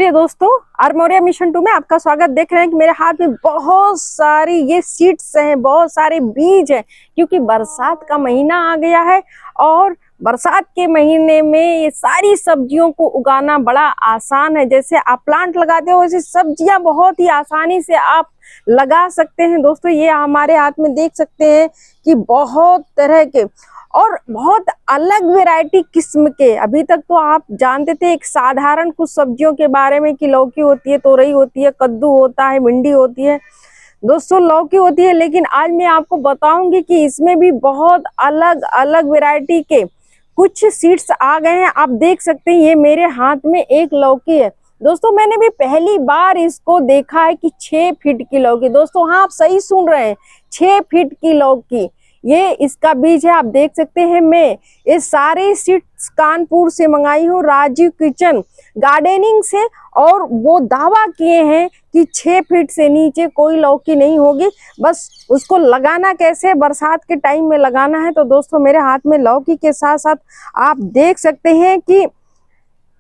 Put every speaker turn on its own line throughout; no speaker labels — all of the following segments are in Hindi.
प्रिय दोस्तों, आर्मोरिया मिशन 2 में आपका स्वागत। देख रहे हैं कि मेरे हाथ में बहुत सारी ये सीड्स हैं, बहुत सारे बीज हैं, क्योंकि बरसात का महीना आ गया है और बरसात के महीने में ये सारी सब्जियों को उगाना बड़ा आसान है। जैसे आप प्लांट लगाते हो वैसे सब्जियां बहुत ही आसानी से आप लगा सकते हैं। दोस्तों, ये हमारे हाथ में देख सकते हैं कि बहुत तरह के और बहुत अलग वैरायटी किस्म के। अभी तक तो आप जानते थे एक साधारण कुछ सब्जियों के बारे में कि लौकी होती है, तोरई होती है, कद्दू होता है, भिंडी होती है, दोस्तों लौकी होती है। लेकिन आज मैं आपको बताऊंगी कि इसमें भी बहुत अलग अलग वैरायटी के कुछ सीड्स आ गए हैं। आप देख सकते हैं ये मेरे हाथ में एक लौकी है। दोस्तों, मैंने भी पहली बार इसको देखा है कि 6 फीट की लौकी। दोस्तों हाँ, आप सही सुन रहे हैं, 6 फीट की लौकी, ये इसका बीज है। आप देख सकते हैं मैं ये सारे सीड्स कानपुर से मंगाई हूँ, राजीव किचन गार्डनिंग से, और वो दावा किए हैं कि 6 फीट से नीचे कोई लौकी नहीं होगी। बस उसको लगाना कैसे, बरसात के टाइम में लगाना है। तो दोस्तों, मेरे हाथ में लौकी के साथ साथ आप देख सकते हैं कि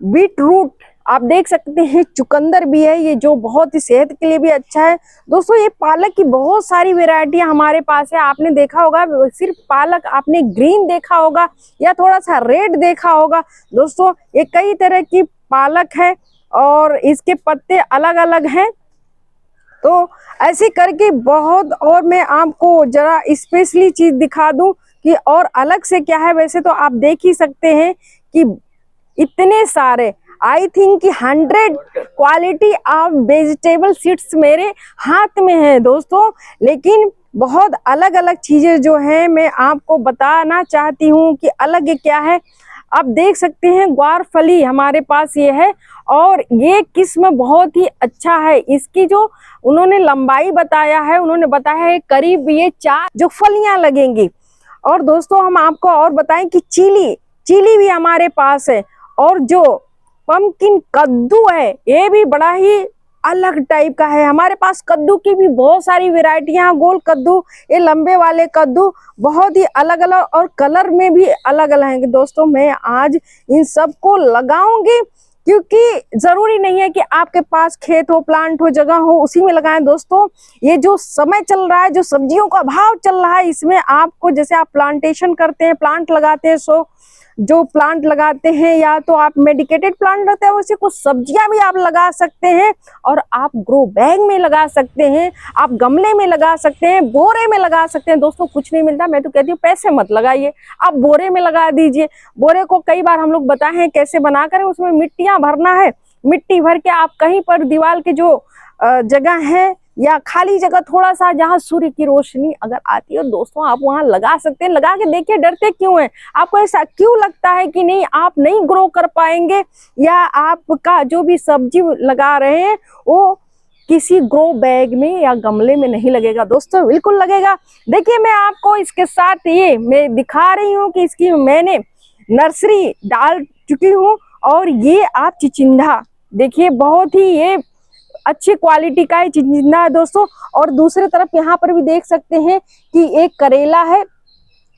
बीट रूट, आप देख सकते हैं चुकंदर भी है, ये जो बहुत ही सेहत के लिए भी अच्छा है। दोस्तों, ये पालक की बहुत सारी वैरायटियां हमारे पास है। आपने देखा होगा सिर्फ पालक, आपने ग्रीन देखा होगा या थोड़ा सा रेड देखा होगा। दोस्तों, ये कई तरह की पालक है और इसके पत्ते अलग अलग हैं। तो ऐसे करके बहुत, और मैं आपको जरा स्पेशली चीज दिखा दूं कि और अलग से क्या है। वैसे तो आप देख ही सकते हैं कि इतने सारे, आई थिंक कि 100 क्वालिटी ऑफ वेजिटेबल सीड्स मेरे हाथ में है दोस्तों। लेकिन बहुत अलग अलग चीजें जो हैं मैं आपको बताना चाहती हूँ कि अलग क्या है। आप देख सकते हैं ग्वारफली हमारे पास ये है, और ये किस्म बहुत ही अच्छा है। इसकी जो उन्होंने लंबाई बताया है, उन्होंने बताया है करीब ये 4 जो फलियां लगेंगी। और दोस्तों, हम आपको और बताएं कि चिली भी हमारे पास है, और जो पंपकिन कद्दू है ये भी बड़ा ही अलग टाइप का है। हमारे पास कद्दू की भी बहुत सारी वैरायटियां, गोल कद्दू, ये लंबे वाले कद्दू, बहुत ही अलग अलग और कलर में भी अलग अलग हैं। दोस्तों, मैं आज इन सब को लगाऊंगी, क्योंकि जरूरी नहीं है कि आपके पास खेत हो, प्लांट हो, जगह हो, उसी में लगाएं। दोस्तों, ये जो समय चल रहा है, जो सब्जियों का भाव चल रहा है, इसमें आपको, जैसे आप प्लांटेशन करते हैं, प्लांट लगाते हैं, सो जो प्लांट लगाते हैं या तो आप मेडिकेटेड प्लांट रखते हैं, वैसे कुछ सब्जियां भी आप लगा सकते हैं। और आप ग्रो बैग में लगा सकते हैं, आप गमले में लगा सकते हैं, बोरे में लगा सकते हैं। दोस्तों, कुछ नहीं मिलता, मैं तो कहती हूँ पैसे मत लगाइए, आप बोरे में लगा दीजिए। बोरे को कई बार हम लोग बताए हैं कैसे बना कर, उसमें मिट्टियां भरना है। मिट्टी भर के आप कहीं पर दीवार के जो जगह है या खाली जगह थोड़ा सा जहां सूर्य की रोशनी अगर आती है, दोस्तों आप वहां लगा सकते हैं। लगा के देखिए, डरते क्यों हैं? आपको ऐसा क्यों लगता है कि नहीं आप नहीं ग्रो कर पाएंगे, या आपका जो भी सब्जी लगा रहे हैं वो किसी ग्रो बैग में या गमले में नहीं लगेगा? दोस्तों, बिल्कुल लगेगा। देखिए, मैं आपको इसके साथ ये मैं दिखा रही हूँ कि इसकी मैंने नर्सरी डाल चुकी हूँ, और ये आप चिचिंडा देखिए, बहुत ही ये अच्छी क्वालिटी का है चिचिंडा है दोस्तों। और दूसरी तरफ यहाँ पर भी देख सकते हैं कि एक करेला है।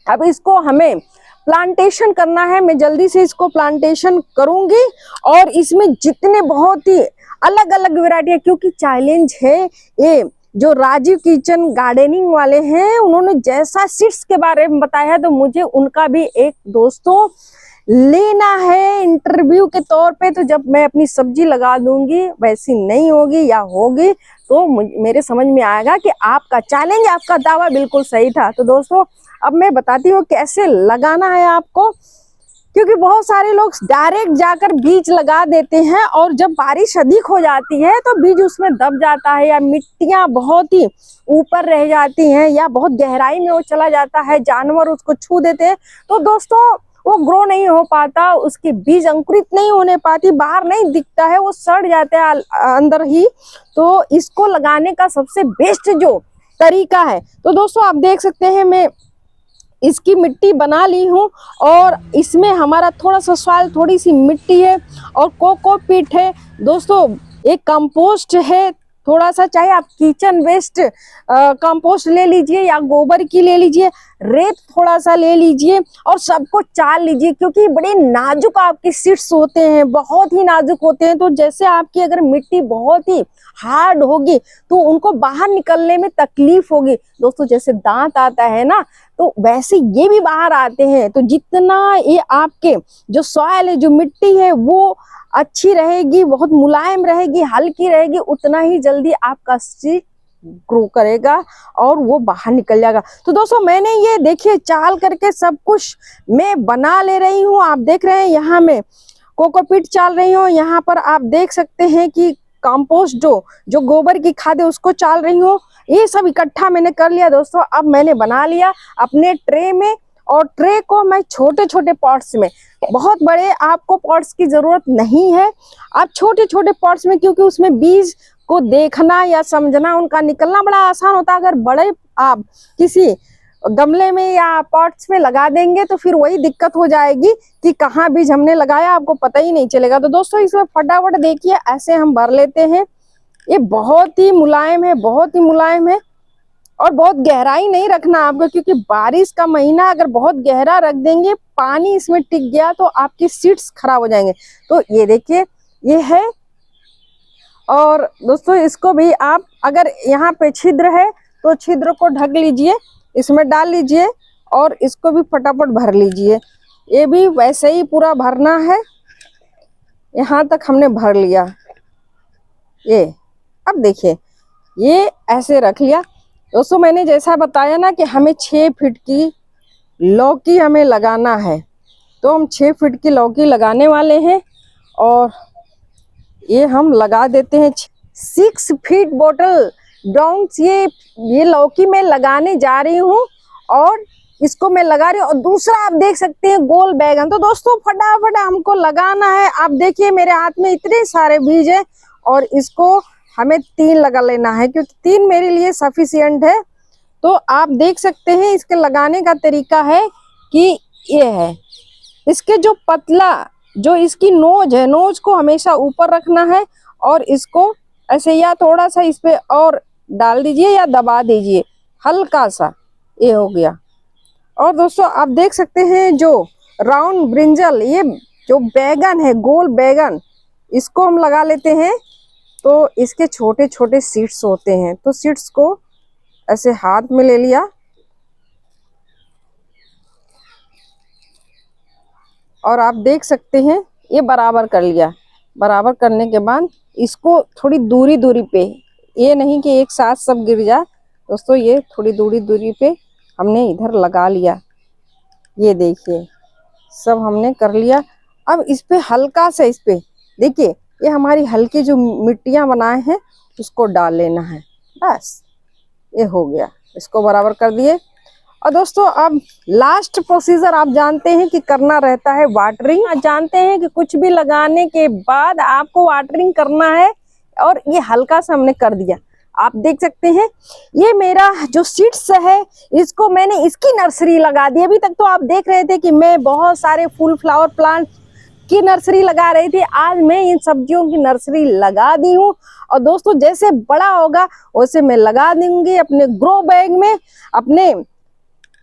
अब इसको हमें प्लांटेशन करना है, मैं जल्दी से इसको प्लांटेशन करूंगी। और इसमें जितने बहुत ही अलग अलग वैरायटी है, क्योंकि चैलेंज है ये जो राजीव किचन गार्डनिंग वाले हैं, उन्होंने जैसा सीड्स के बारे में बताया है, तो मुझे उनका भी एक दोस्तों लेना है इंटरव्यू के तौर पे। तो जब मैं अपनी सब्जी लगा दूंगी, वैसी नहीं होगी या होगी, तो मेरे समझ में आएगा कि आपका चैलेंज, आपका दावा बिल्कुल सही था। तो दोस्तों, अब मैं बताती हूँ कैसे लगाना है आपको, क्योंकि बहुत सारे लोग डायरेक्ट जाकर बीज लगा देते हैं, और जब बारिश अधिक हो जाती है तो बीज उसमें दब जाता है, या मिट्टियां बहुत ही ऊपर रह जाती हैं, या बहुत गहराई में वो चला जाता है, जानवर उसको छू देते हैं, तो दोस्तों वो ग्रो नहीं हो पाता, उसके बीज अंकुरित नहीं होने पाती, बाहर नहीं दिखता है, वो सड़ जाता है अंदर ही। तो इसको लगाने का सबसे बेस्ट जो तरीका है, तो दोस्तों आप देख सकते हैं मैं इसकी मिट्टी बना ली हूँ, और इसमें हमारा थोड़ा सा सॉइल, थोड़ी सी मिट्टी है, और कोकोपीट है दोस्तों, एक कंपोस्ट है, थोड़ा सा, चाहे आप किचन वेस्ट कंपोस्ट ले लीजिए या गोबर की ले लीजिए, रेत थोड़ा सा ले लीजिए और सबको चाल लीजिए, क्योंकि बड़े नाजुक आपके सीड्स होते हैं, बहुत ही नाजुक होते हैं। तो जैसे आपकी अगर मिट्टी बहुत ही हार्ड होगी तो उनको बाहर निकलने में तकलीफ होगी दोस्तों। जैसे दांत आता है ना, तो वैसे ये भी बाहर आते हैं। तो जितना ये आपके जो सॉइल है, जो मिट्टी है, वो अच्छी रहेगी, बहुत मुलायम रहेगी, हल्की रहेगी, उतना ही जल्दी आपका सीड ग्रो करेगा और वो बाहर निकल जाएगा। तो दोस्तों मैंने ये देखिए चाल करके सब कुछ मैं बना ले रही हूँ। आप देख रहे हैं यहाँ मैं कोकोपीट चाल रही हूँ, यहाँ पर आप देख सकते हैं कि कंपोस्ट जो गोबर की खाद है उसको चाल रही हूँ। ये सब इकट्ठा मैंने कर लिया दोस्तों। अब मैंने बना लिया अपने ट्रे में, और ट्रे को मैं छोटे छोटे पॉट्स में, बहुत बड़े आपको पॉट्स की जरूरत नहीं है, आप छोटे छोटे पॉट्स में, क्योंकि उसमें बीज को देखना या समझना उनका निकलना बड़ा आसान होता है। अगर बड़े आप किसी गमले में या पॉट्स में लगा देंगे तो फिर वही दिक्कत हो जाएगी कि कहाँ बीज हमने लगाया आपको पता ही नहीं चलेगा। तो दोस्तों इसमें फटाफट देखिए ऐसे हम भर लेते हैं। ये बहुत ही मुलायम है, बहुत ही मुलायम है, और बहुत गहराई नहीं रखना आपको, क्योंकि बारिश का महीना अगर बहुत गहरा रख देंगे, पानी इसमें टिक गया तो आपकी सीड्स खराब हो जाएंगे। तो ये देखिए ये है। और दोस्तों इसको भी आप, अगर यहाँ पे छिद्र है तो छिद्र को ढक लीजिए, इसमें डाल लीजिए और इसको भी फटाफट भर लीजिए। ये भी वैसे ही पूरा भरना है। यहाँ तक हमने भर लिया। ये अब देखिए ये ऐसे रख लिया दोस्तों। मैंने जैसा बताया ना कि हमें 6 फीट की लौकी हमें लगाना है, तो हम 6 फीट की लौकी लगाने वाले हैं और ये हम लगा देते हैं 6 फीट बॉटल डोंक्स। ये लौकी मैं लगाने जा रही हूँ और इसको मैं लगा रही हूँ। और दूसरा आप देख सकते हैं गोल बैगन। तो दोस्तों फटाफट हमको लगाना है। आप देखिए मेरे हाथ में इतने सारे बीज है और इसको हमें 3 लगा लेना है, क्योंकि 3 मेरे लिए सफिशिएंट है। तो आप देख सकते हैं इसके लगाने का तरीका है कि ये है, इसके जो पतला जो इसकी नोज है, नोज को हमेशा ऊपर रखना है और इसको ऐसे या थोड़ा सा इस पे और डाल दीजिए या दबा दीजिए हल्का सा, ये हो गया। और दोस्तों आप देख सकते हैं जो राउंड ब्रिंजल, ये जो बैगन है गोल बैगन, इसको हम लगा लेते हैं। तो इसके छोटे छोटे सीड्स होते हैं, तो सीड्स को ऐसे हाथ में ले लिया और आप देख सकते हैं ये बराबर कर लिया। बराबर करने के बाद इसको थोड़ी दूरी दूरी पे, ये नहीं कि एक साथ सब गिर जाए दोस्तों, ये थोड़ी दूरी दूरी पे हमने इधर लगा लिया। ये देखिए सब हमने कर लिया। अब इस पे हल्का सा, इस पे देखिए ये हमारी हल्की जो मिट्टियां बनाए हैं उसको डाल लेना है, बस ये हो गया। इसको बराबर कर दिए। और दोस्तों अब लास्ट प्रोसीजर आप जानते हैं कि करना रहता है वाटरिंग। आप जानते हैं कि कुछ भी लगाने के बाद आपको वाटरिंग करना है, और ये हल्का सा हमने कर दिया। आप देख सकते हैं ये मेरा जो सीड्स है इसको मैंने इसकी नर्सरी लगा दी। अभी तक तो आप देख रहे थे कि मैं बहुत सारे फूल फ्लावर प्लांट की नर्सरी लगा रही थी, आज मैं इन सब्जियों की नर्सरी लगा दी हूँ। और दोस्तों जैसे बड़ा होगा वैसे मैं लगा दूंगी अपने ग्रो बैग में, अपने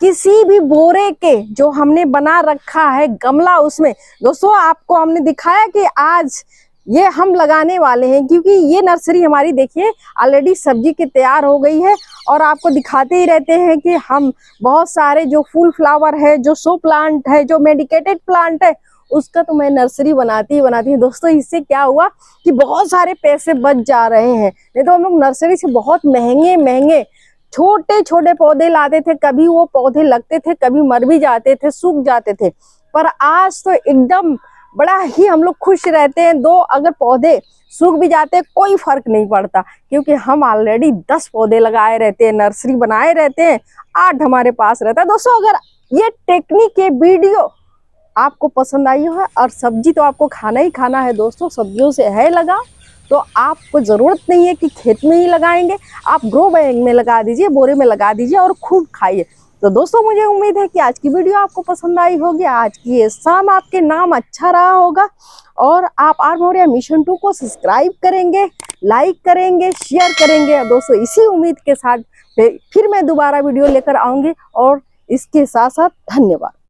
किसी भी बोरे के जो हमने बना रखा है गमला, उसमें। दोस्तों आपको हमने दिखाया कि आज ये हम लगाने वाले हैं, क्योंकि ये नर्सरी हमारी देखिए ऑलरेडी सब्जी की तैयार हो गई है। और आपको दिखाते ही रहते हैं कि हम बहुत सारे जो फूल फ्लावर है, जो शो प्लांट है, जो मेडिकेटेड प्लांट है, उसका तो मैं नर्सरी बनाती ही दोस्तों। इससे क्या हुआ कि बहुत सारे पैसे बच जा रहे हैं, नहीं तो हम लोग नर्सरी से बहुत महंगे महंगे छोटे छोटे पौधे लाते थे, कभी वो पौधे लगते थे, कभी मर भी जाते थे, सूख जाते थे। पर आज तो एकदम बड़ा ही हम लोग खुश रहते हैं। दो अगर पौधे सूख भी जाते हैं कोई फर्क नहीं पड़ता, क्योंकि हम ऑलरेडी 10 पौधे लगाए रहते हैं, नर्सरी बनाए रहते हैं, 8 हमारे पास रहता है। दोस्तों अगर ये टेक्निक, ये वीडियो आपको पसंद आई हो, और सब्जी तो आपको खाना ही खाना है दोस्तों, सब्जियों से है लगा, तो आपको ज़रूरत नहीं है कि खेत में ही लगाएंगे, आप ग्रो बैग में लगा दीजिए, बोरे में लगा दीजिए और खूब खाइए। तो दोस्तों मुझे उम्मीद है कि आज की वीडियो आपको पसंद आई होगी, आज की ये शाम आपके नाम अच्छा रहा होगा और आप आर मौर्या मिशन 2 को सब्सक्राइब करेंगे, लाइक करेंगे, शेयर करेंगे। दोस्तों इसी उम्मीद के साथ फिर मैं दोबारा वीडियो लेकर आऊंगी और इसके साथ साथ धन्यवाद।